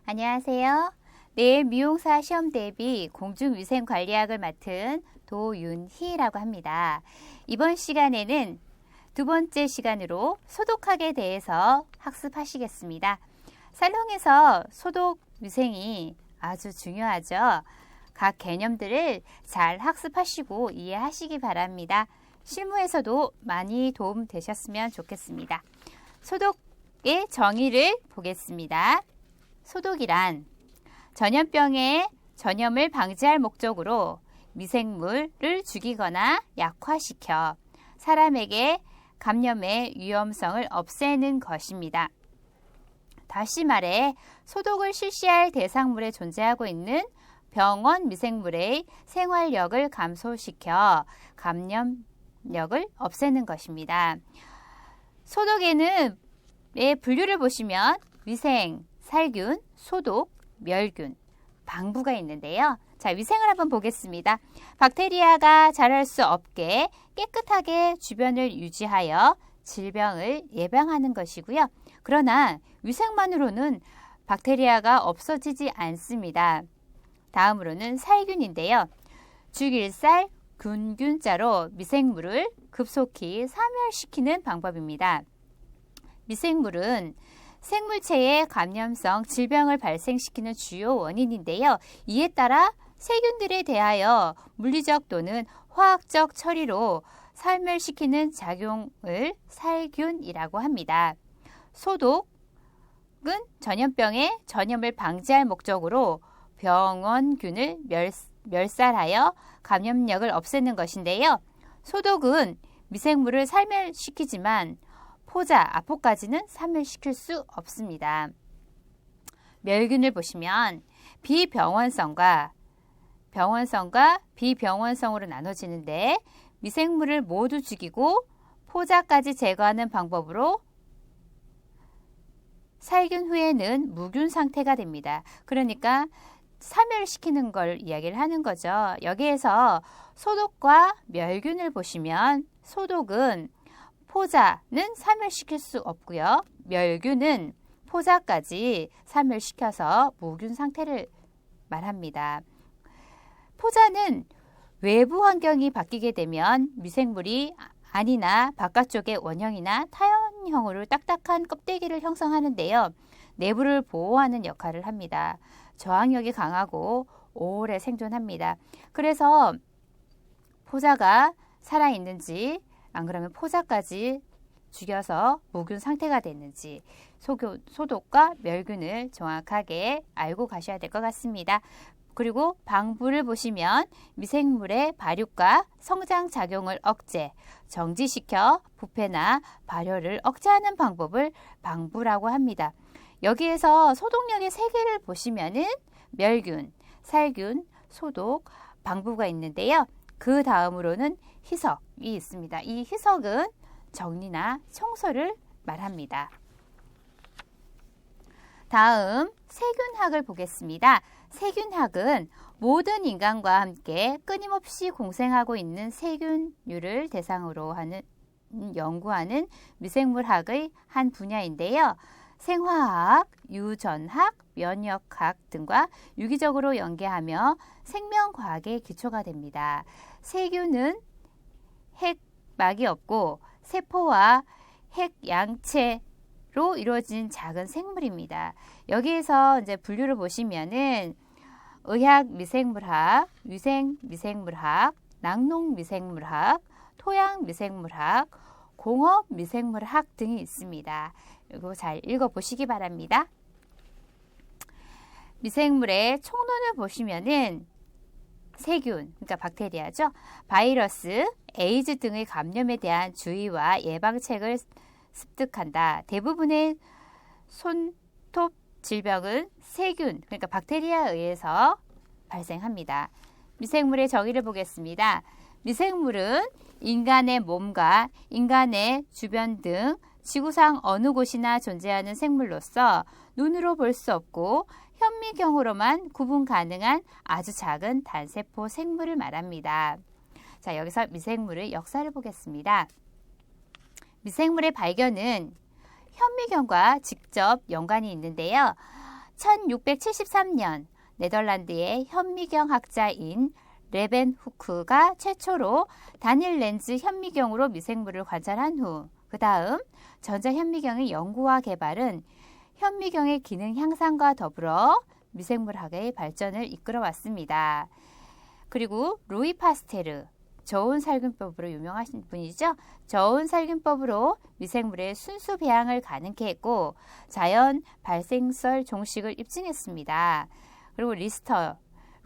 안녕하세요. 네, 미용사 시험 대비 공중위생관리학을 맡은 도윤희라고 합니다. 이번 시간에는 두 번째 시간으로 소독학에 대해서 학습하시겠습니다. 살롱에서 소독 위생이 아주 중요하죠. 각 개념들을 잘 학습하시고 이해하시기 바랍니다. 실무에서도 많이 도움 되셨으면 좋겠습니다. 소독의 정의를 보겠습니다. 소독이란 전염병의 전염을 방지할 목적으로 미생물을 죽이거나 약화시켜 사람에게 감염의 위험성을 없애는 것입니다. 다시 말해 소독을 실시할 대상물에 존재하고 있는 병원 미생물의 생활력을 감소시켜 감염력을 없애는 것입니다. 소독에는 분류를 보시면 위생, 살균, 소독, 멸균, 방부가 있는데요. 자, 위생을 한번 보겠습니다. 박테리아가 자랄 수 없게 깨끗하게 주변을 유지하여 질병을 예방하는 것이고요. 그러나 위생만으로는 박테리아가 없어지지 않습니다. 다음으로는 살균인데요. 죽일살, 균균자로 미생물을 급속히 사멸시키는 방법입니다. 미생물은 생물체의 감염성 질병을 발생시키는 주요 원인인데요. 이에 따라 세균들에 대하여 물리적 또는 화학적 처리로 살멸시키는 작용을 살균이라고 합니다. 소독은 전염병의 전염을 방지할 목적으로 병원균을 멸살하여 감염력을 없애는 것인데요. 소독은 미생물을 살멸시키지만 포자, 아포까지는 살멸시킬 수 없습니다. 멸균을 보시면 비병원성과 비병원성으로 나눠지는데 미생물을 모두 죽이고 포자까지 제거하는 방법으로 살균 후에는 무균 상태가 됩니다. 그러니까 사멸시키는 걸 이야기를 하는 거죠. 여기에서 소독과 멸균을 보시면 소독은 포자는 사멸시킬 수 없고요. 멸균은 포자까지 사멸시켜서 무균 상태를 말합니다. 포자는 외부 환경이 바뀌게 되면 미생물이 안이나 바깥쪽의 원형이나 타원형으로 딱딱한 껍데기를 형성하는데요. 내부를 보호하는 역할을 합니다. 저항력이 강하고 오래 생존합니다. 그래서 포자가 살아있는지 안 그러면 포자까지 죽여서 무균 상태가 됐는지 소독과 멸균을 정확하게 알고 가셔야 될 것 같습니다. 그리고 방부를 보시면 미생물의 발육과 성장 작용을 억제, 정지시켜 부패나 발효를 억제하는 방법을 방부라고 합니다. 여기에서 소독력의 세 개를 보시면은 멸균, 살균, 소독, 방부가 있는데요. 그 다음으로는 희석이 있습니다. 이 희석은 정리나 청소를 말합니다. 다음 세균학을 보겠습니다. 세균학은 모든 인간과 함께 끊임없이 공생하고 있는 세균류를 대상으로 연구하는 미생물학의 한 분야인데요. 생화학, 유전학, 면역학 등과 유기적으로 연계하며 생명과학의 기초가 됩니다. 세균은 핵막이 없고 세포와 핵양체로 이루어진 작은 생물입니다. 여기에서 이제 분류를 보시면은 의학 미생물학, 위생 미생물학, 낙농 미생물학, 토양 미생물학, 공업 미생물학 등이 있습니다. 이거 잘 읽어보시기 바랍니다. 미생물의 총론을 보시면은 세균, 그러니까 박테리아죠. 바이러스, 에이즈 등의 감염에 대한 주의와 예방책을 습득한다. 대부분의 손톱 질병은 세균, 그러니까 박테리아에 의해서 발생합니다. 미생물의 정의를 보겠습니다. 미생물은 인간의 몸과 인간의 주변 등 지구상 어느 곳이나 존재하는 생물로서 눈으로 볼 수 없고 현미경으로만 구분 가능한 아주 작은 단세포 생물을 말합니다. 자, 여기서 미생물의 역사를 보겠습니다. 미생물의 발견은 현미경과 직접 연관이 있는데요. 1673년 네덜란드의 현미경 학자인 레벤후크가 최초로 단일 렌즈 현미경으로 미생물을 관찰한 후 그 다음 전자현미경의 연구와 개발은 현미경의 기능 향상과 더불어 미생물학의 발전을 이끌어 왔습니다. 그리고 루이 파스테르, 저온 살균법으로 유명하신 분이죠. 저온 살균법으로 미생물의 순수 배양을 가능케 했고 자연 발생설 종식을 입증했습니다. 그리고 리스터,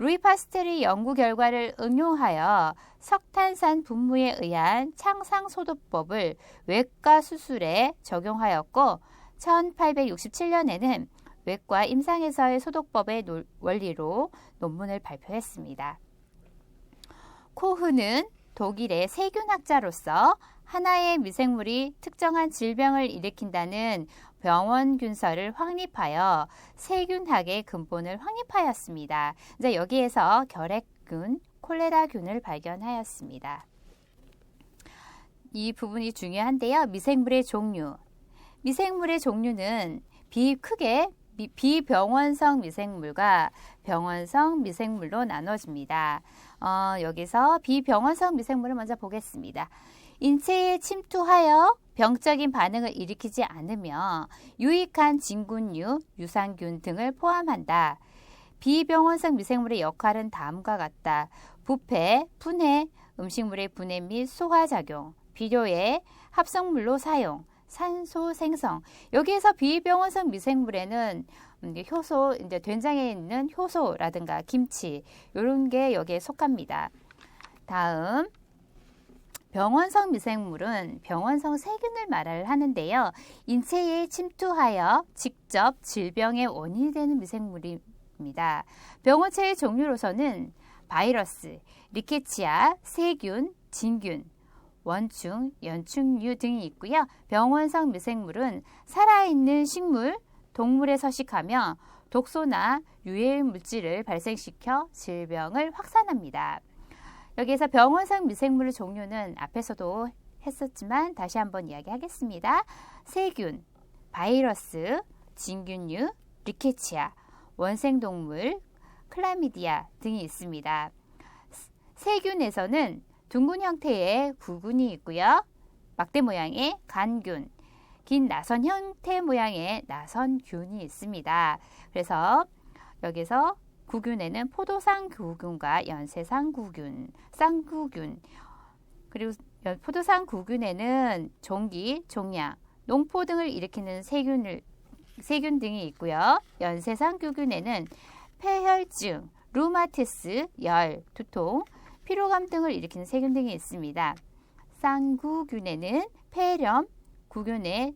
루이 파스테르의 연구 결과를 응용하여 석탄산 분무에 의한 창상소독법을 외과 수술에 적용하였고 1867년에는 외과 임상에서의 소독법의 원리로 논문을 발표했습니다. 코흐는 독일의 세균학자로서 하나의 미생물이 특정한 질병을 일으킨다는 병원균서를 확립하여 세균학의 근본을 확립하였습니다. 이제 여기에서 결핵균, 콜레라균을 발견하였습니다. 이 부분이 중요한데요. 미생물의 종류. 미생물의 종류는 크게 비병원성 미생물과 병원성 미생물로 나눠집니다. 여기서 비병원성 미생물을 먼저 보겠습니다. 인체에 침투하여 병적인 반응을 일으키지 않으며 유익한 진균류, 유산균 등을 포함한다. 비병원성 미생물의 역할은 다음과 같다. 부패, 분해, 음식물의 분해 및 소화작용, 비료의 합성물로 사용, 산소 생성. 여기에서 비병원성 미생물에는 효소, 이제 된장에 있는 효소라든가 김치 이런 게 여기에 속합니다. 다음 병원성 미생물은 병원성 세균을 말을 하는데요. 인체에 침투하여 직접 질병의 원인이 되는 미생물입니다. 병원체의 종류로서는 바이러스, 리케치아, 세균, 진균, 원충, 연충류 등이 있고요. 병원성 미생물은 살아있는 식물, 동물에 서식하며 독소나 유해 물질을 발생시켜 질병을 확산합니다. 여기에서 병원성 미생물의 종류는 앞에서도 했었지만 다시 한번 이야기하겠습니다. 세균, 바이러스, 진균류, 리케치아, 원생동물, 클라미디아 등이 있습니다. 세균에서는 둥근 형태의 구균이 있고요. 막대 모양의 간균, 긴 나선 형태 모양의 나선균이 있습니다. 그래서 여기서 구균에는 포도상 구균과 연세상 구균, 쌍구균, 그리고 포도상 구균에는 종기, 종양, 농포 등을 일으키는 세균 등이 있고요. 연세상 구균에는 폐혈증, 루마티스, 열, 두통, 피로감 등을 일으키는 세균 등이 있습니다. 쌍구균에는 폐렴, 구균에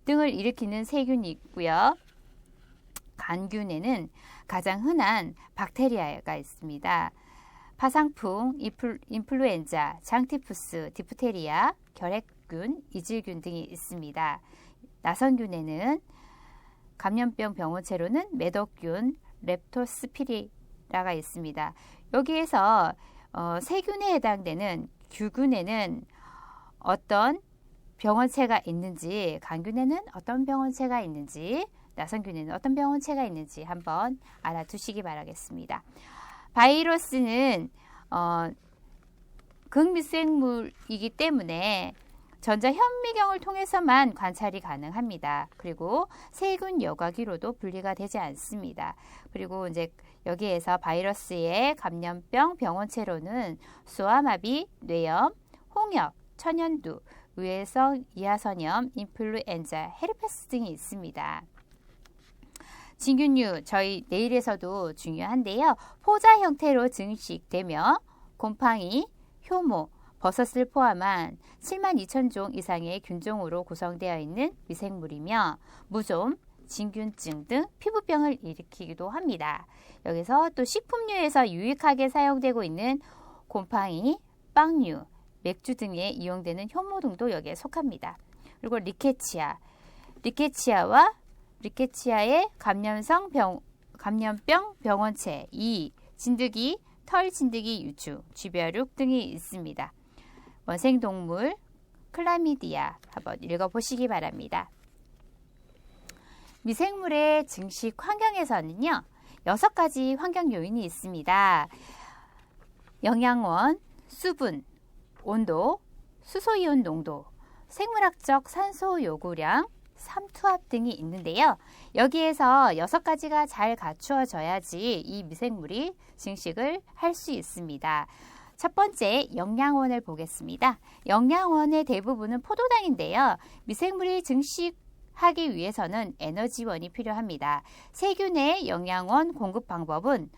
등을 일으키는 세균이 있고요. 간균에는 가장 흔한 박테리아가 있습니다. 파상풍, 인플루엔자, 장티푸스, 디프테리아, 결핵균, 이질균 등이 있습니다. 나선균에는 감염병 병원체로는 매덕균, 렙토스피리라가 있습니다. 여기에서 세균에 해당되는 규균에는 어떤 병원체가 있는지, 간균에는 어떤 병원체가 있는지, 나선균에는 어떤 병원체가 있는지 한번 알아두시기 바라겠습니다. 바이러스는 극미생물이기 때문에 전자현미경을 통해서만 관찰이 가능합니다. 그리고 세균 여과기로도 분리가 되지 않습니다. 그리고 이제 여기에서 바이러스의 감염병 병원체로는 소아마비, 뇌염, 홍역, 천연두, 의회성 이하선염, 인플루엔자, 헤르페스 등이 있습니다. 진균류, 저희 내일에서도 중요한데요. 포자 형태로 증식되며 곰팡이, 효모, 버섯을 포함한 72,000종 이상의 균종으로 구성되어 있는 미생물이며 무좀, 진균증 등 피부병을 일으키기도 합니다. 여기서 또 식품류에서 유익하게 사용되고 있는 곰팡이, 빵류, 맥주 등에 이용되는 효모 등도 여기에 속합니다. 그리고 리케치아의 감염병 병원체 2, 진드기, 털 진드기 유추, 쥐벼룩 등이 있습니다. 원생동물, 클라미디아 한번 읽어보시기 바랍니다. 미생물의 증식 환경에서는요, 6가지 환경 요인이 있습니다. 영양원, 수분, 온도, 수소이온 농도, 생물학적 산소 요구량, 삼투압 등이 있는데요. 여기에서 6가지가 잘 갖추어져야지 이 미생물이 증식을 할 수 있습니다. 첫 번째, 영양원을 보겠습니다. 영양원의 대부분은 포도당인데요. 미생물이 증식하기 위해서는 에너지원이 필요합니다. 세균의 영양원 공급 방법은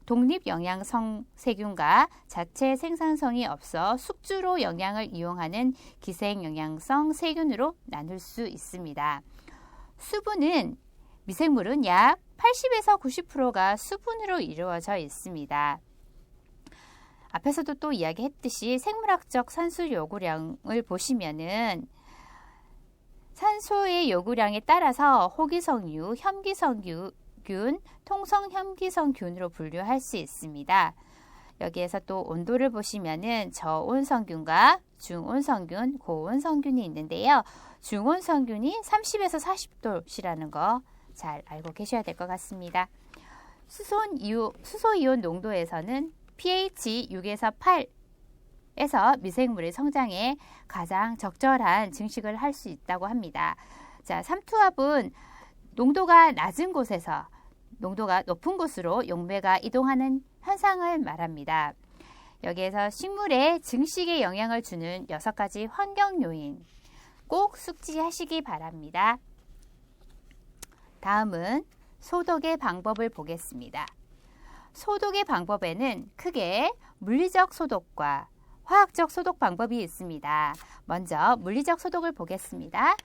독립영양성 세균과 자체 생산성이 없어 숙주로 영양을 이용하는 기생영양성 세균으로 나눌 수 있습니다. 수분은 미생물은 약 80에서 90%가 수분으로 이루어져 있습니다. 앞에서도 또 이야기했듯이 생물학적 산소 요구량을 보시면은 산소의 요구량에 따라서 호기성류, 혐기성균, 통성혐기성균으로 분류할 수 있습니다. 여기에서 또 온도를 보시면은 저온성균과 중온성균, 고온성균이 있는데요. 중온성균이 30에서 40도씨라는 거 잘 알고 계셔야 될 것 같습니다. 수소이온 농도에서는 pH 6에서 8에서 미생물의 성장에 가장 적절한 증식을 할 수 있다고 합니다. 자, 삼투압은 농도가 낮은 곳에서 농도가 높은 곳으로 용매가 이동하는 현상을 말합니다. 여기에서 식물의 증식에 영향을 주는 6가지 환경 요인 꼭 숙지하시기 바랍니다. 다음은 소독의 방법을 보겠습니다. 소독의 방법에는 크게 물리적 소독과 화학적 소독 방법이 있습니다. 먼저 물리적 소독을 보겠습니다.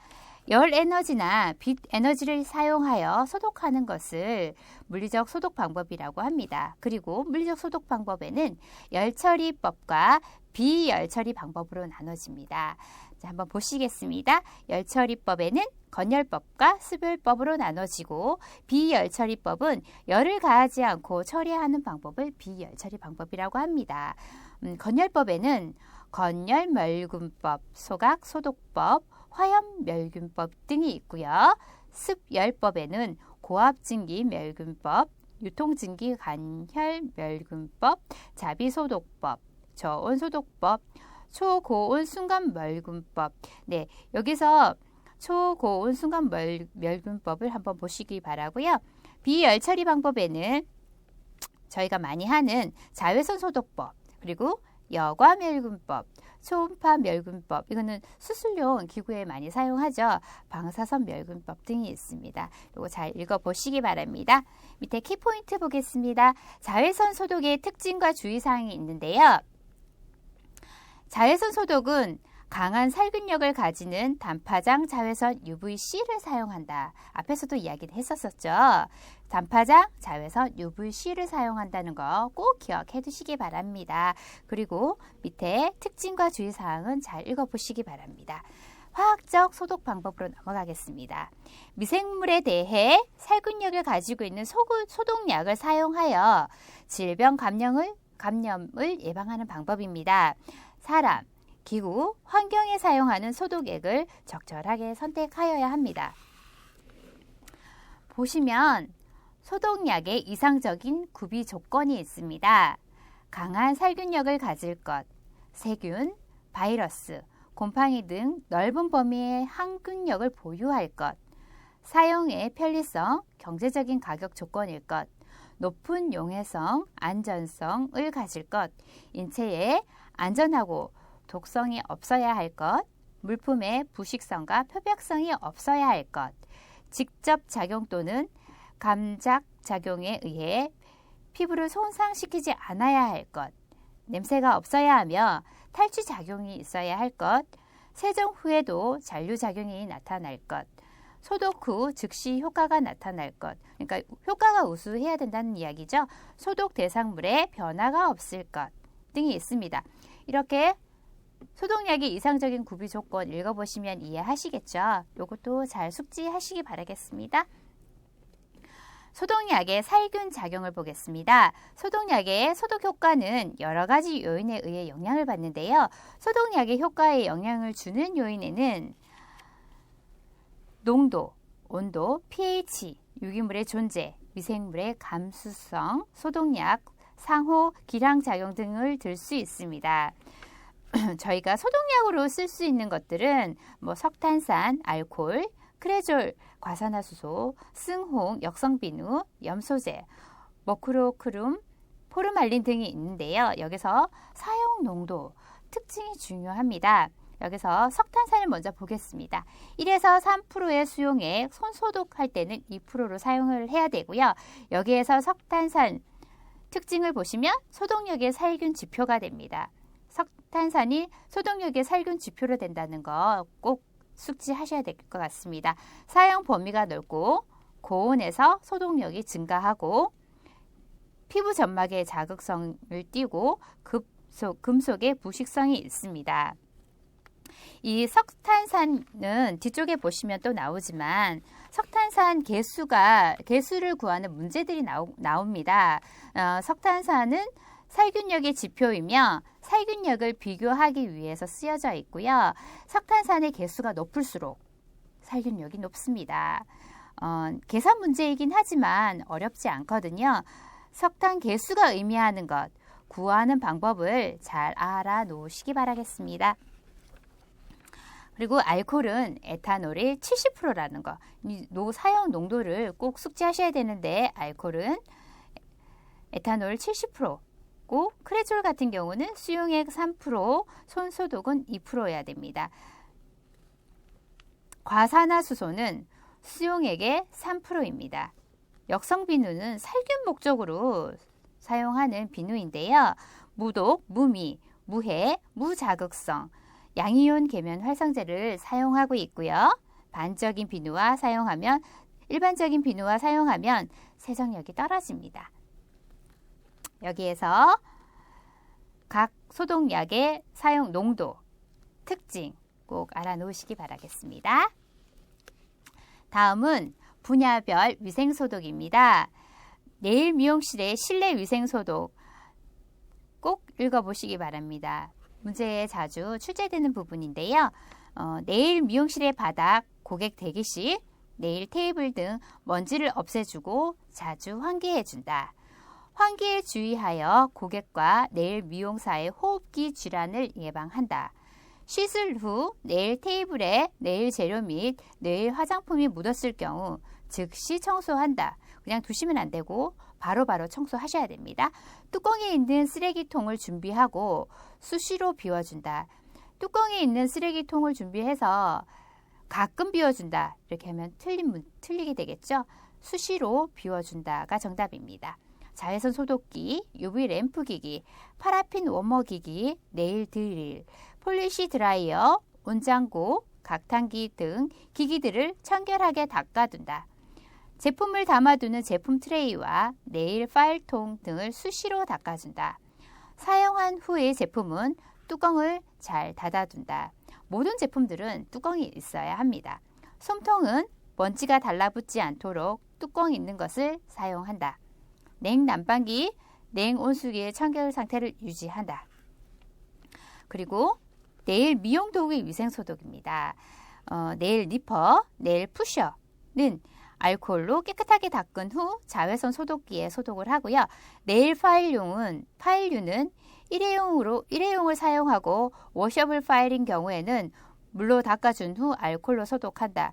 열 에너지나 빛 에너지를 사용하여 소독하는 것을 물리적 소독 방법이라고 합니다. 그리고 물리적 소독 방법에는 열처리법과 비열처리 방법으로 나눠집니다. 자, 한번 보시겠습니다. 열처리법에는 건열법과 수별법으로 나눠지고 비열처리법은 열을 가하지 않고 처리하는 방법을 비열처리 방법이라고 합니다. 건열법에는 건열멸균법, 소각소독법, 화염멸균법 등이 있고요. 습열법에는 고압증기멸균법, 유통증기간혈멸균법, 자비소독법, 저온소독법, 초고온 순간멸균법. 네, 여기서 초고온 순간멸균법을 한번 보시기 바라고요. 비열처리 방법에는 저희가 많이 하는 자외선 소독법, 그리고 여과멸균법, 초음파 멸균법, 이거는 수술용 기구에 많이 사용하죠. 방사선 멸균법 등이 있습니다. 이거 잘 읽어보시기 바랍니다. 밑에 키포인트 보겠습니다. 자외선 소독의 특징과 주의사항이 있는데요. 자외선 소독은 강한 살균력을 가지는 단파장 자외선 UVC를 사용한다. 앞에서도 이야기를 했었죠. 단파장 자외선 UVC를 사용한다는 거 꼭 기억해 두시기 바랍니다. 그리고 밑에 특징과 주의사항은 잘 읽어보시기 바랍니다. 화학적 소독 방법으로 넘어가겠습니다. 미생물에 대해 살균력을 가지고 있는 소독약을 사용하여 질병 감염을 예방하는 방법입니다. 사람, 기구, 환경에 사용하는 소독액을 적절하게 선택하여야 합니다. 보시면 소독약의 이상적인 구비 조건이 있습니다. 강한 살균력을 가질 것, 세균, 바이러스, 곰팡이 등 넓은 범위의 항균력을 보유할 것, 사용의 편리성, 경제적인 가격 조건일 것, 높은 용해성, 안전성을 가질 것, 인체에 안전하고 독성이 없어야 할 것, 물품의 부식성과 표백성이 없어야 할 것, 직접 작용 또는 감작 작용에 의해 피부를 손상시키지 않아야 할 것, 냄새가 없어야 하며 탈취 작용이 있어야 할 것, 세정 후에도 잔류 작용이 나타날 것, 소독 후 즉시 효과가 나타날 것, 그러니까 효과가 우수해야 된다는 이야기죠. 소독 대상물에 변화가 없을 것 등이 있습니다. 이렇게 소독약의 이상적인 구비 조건 읽어보시면 이해하시겠죠. 이것도 잘 숙지하시기 바라겠습니다. 소독약의 살균 작용을 보겠습니다. 소독약의 소독 효과는 여러 가지 요인에 의해 영향을 받는데요. 소독약의 효과에 영향을 주는 요인에는 농도, 온도, pH, 유기물의 존재, 미생물의 감수성, 소독약, 상호, 기량작용 등을 들 수 있습니다. 저희가 소독약으로 쓸 수 있는 것들은 뭐 석탄산, 알코올, 크레졸, 과산화수소, 승홍, 역성비누, 염소제, 머크로크룸, 포르말린 등이 있는데요. 여기서 사용 농도, 특징이 중요합니다. 여기서 석탄산을 먼저 보겠습니다. 1에서 3%의 수용액, 손소독할 때는 2%로 사용을 해야 되고요. 여기에서 석탄산 특징을 보시면 소독력의 살균 지표가 됩니다. 석탄산이 소독력의 살균 지표로 된다는 거 꼭 숙지하셔야 될 것 같습니다. 사용 범위가 넓고 고온에서 소독력이 증가하고 피부 점막의 자극성을 띠고 금속의 부식성이 있습니다. 이 석탄산은 뒤쪽에 보시면 또 나오지만 석탄산 개수를 구하는 문제들이 나옵니다. 석탄산은 살균력의 지표이며 살균력을 비교하기 위해서 쓰여져 있고요. 석탄산의 개수가 높을수록 살균력이 높습니다. 계산 문제이긴 하지만 어렵지 않거든요. 석탄 개수가 의미하는 것, 구하는 방법을 잘 알아놓으시기 바라겠습니다. 그리고 알코올은 에탄올이 70%라는 거, 사용 농도를 꼭 숙지하셔야 되는데 알코올은 에탄올 70%고 크레졸 같은 경우는 수용액 3%, 손소독은 2%여야 됩니다. 과산화수소는 수용액의 3%입니다. 역성비누는 살균 목적으로 사용하는 비누인데요. 무독, 무미, 무해, 무자극성, 양이온 계면 활성제를 사용하고 있고요. 일반적인 비누와 사용하면 세정력이 떨어집니다. 여기에서 각 소독약의 사용 농도, 특징 꼭 알아놓으시기 바라겠습니다. 다음은 분야별 위생소독입니다. 네일 미용실의 실내 위생소독 꼭 읽어보시기 바랍니다. 문제에 자주 출제되는 부분인데요. 네일 미용실의 바닥, 고객 대기실, 네일 테이블 등 먼지를 없애주고 자주 환기해준다. 환기에 주의하여 고객과 네일 미용사의 호흡기 질환을 예방한다. 시술 후 네일 테이블에 네일 재료 및 네일 화장품이 묻었을 경우 즉시 청소한다. 그냥 두시면 안 되고 바로바로 청소하셔야 됩니다. 뚜껑이 있는 쓰레기통을 준비하고 수시로 비워준다. 뚜껑이 있는 쓰레기통을 준비해서 가끔 비워준다. 이렇게 하면 틀리게 되겠죠. 수시로 비워준다가 정답입니다. 자외선 소독기, UV 램프 기기, 파라핀 워머 기기, 네일 드릴, 폴리시 드라이어, 온장고, 각탕기 등 기기들을 청결하게 닦아둔다. 제품을 담아두는 제품 트레이와 네일 파일통 등을 수시로 닦아준다. 사용한 후의 제품은 뚜껑을 잘 닫아둔다. 모든 제품들은 뚜껑이 있어야 합니다. 솜통은 먼지가 달라붙지 않도록 뚜껑 있는 것을 사용한다. 냉난방기, 냉온수기의 청결 상태를 유지한다. 그리고 네일 미용 도구의 위생소독입니다. 네일 니퍼, 네일 푸셔는 알코올로 깨끗하게 닦은 후 자외선 소독기에 소독을 하고요. 네일 파일류는 일회용을 사용하고 워셔블 파일인 경우에는 물로 닦아준 후 알코올로 소독한다.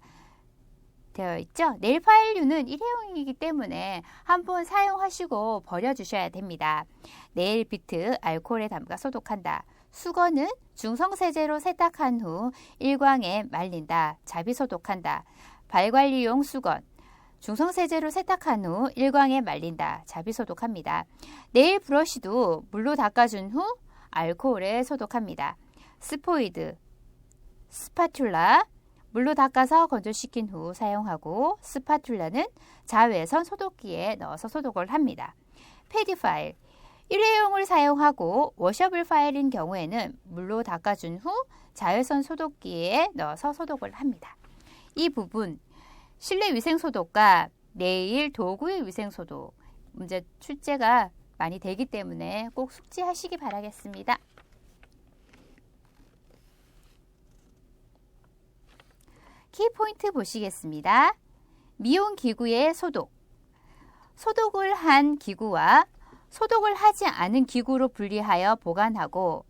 되어 있죠. 네일 파일류는 일회용이기 때문에 한번 사용하시고 버려주셔야 됩니다. 네일 비트 알코올에 담가 소독한다. 수건은 중성세제로 세탁한 후 일광에 말린다. 자비 소독한다. 발관리용 수건 중성세제로 세탁한 후 일광에 말린다. 자비 소독합니다. 네일 브러쉬도 물로 닦아준 후 알코올에 소독합니다. 스포이드, 스파츌라 물로 닦아서 건조시킨 후 사용하고 스파츌라는 자외선 소독기에 넣어서 소독을 합니다. 패디 파일 일회용을 사용하고 워셔블 파일인 경우에는 물로 닦아준 후 자외선 소독기에 넣어서 소독을 합니다. 이 부분 실내 위생소독과 네일 도구의 위생소독 문제 출제가 많이 되기 때문에 꼭 숙지하시기 바라겠습니다. 키포인트 보시겠습니다. 미용기구의 소독. 소독을 한 기구와 소독을 하지 않은 기구로 분리하여 보관하고,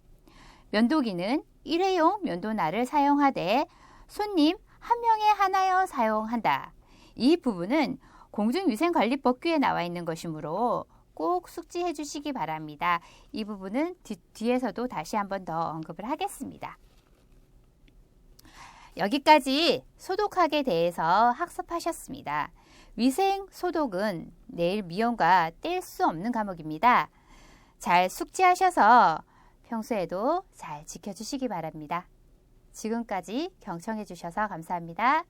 면도기는 일회용 면도날을 사용하되 손님 한 명에 하나여 사용한다. 이 부분은 공중위생관리법규에 나와 있는 것이므로 꼭 숙지해 주시기 바랍니다. 이 부분은 뒤에서도 다시 한번 더 언급을 하겠습니다. 여기까지 소독학에 대해서 학습하셨습니다. 위생 소독은 내일 미용과 뗄 수 없는 과목입니다. 잘 숙지하셔서 평소에도 잘 지켜주시기 바랍니다. 지금까지 경청해 주셔서 감사합니다.